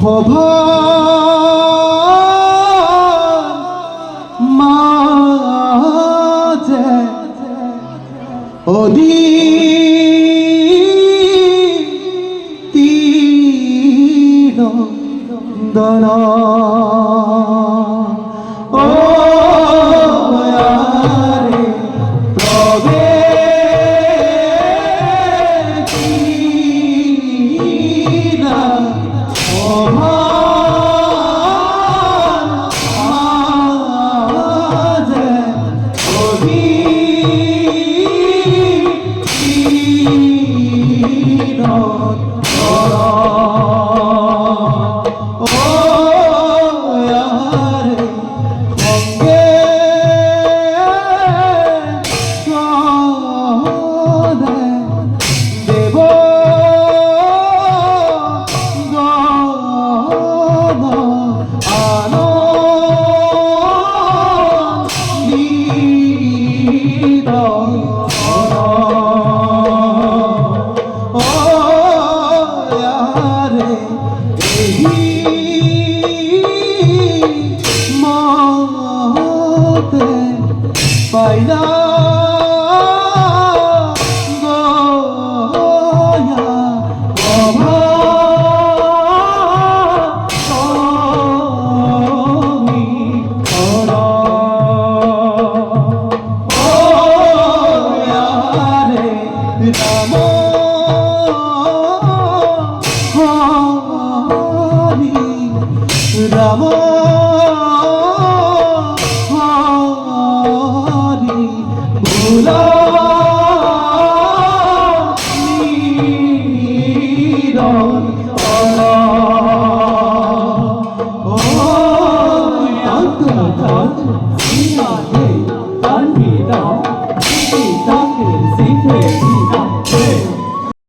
ভুবন মাঝে অদিতির নন্দন ও আরে প্রবে কিনা পাইলা গয়া অভা তুমি কর ও রে Ram Hari Ram Hãy subscribe cho kênh Ghiền Mì Gõ để không bỏ lỡ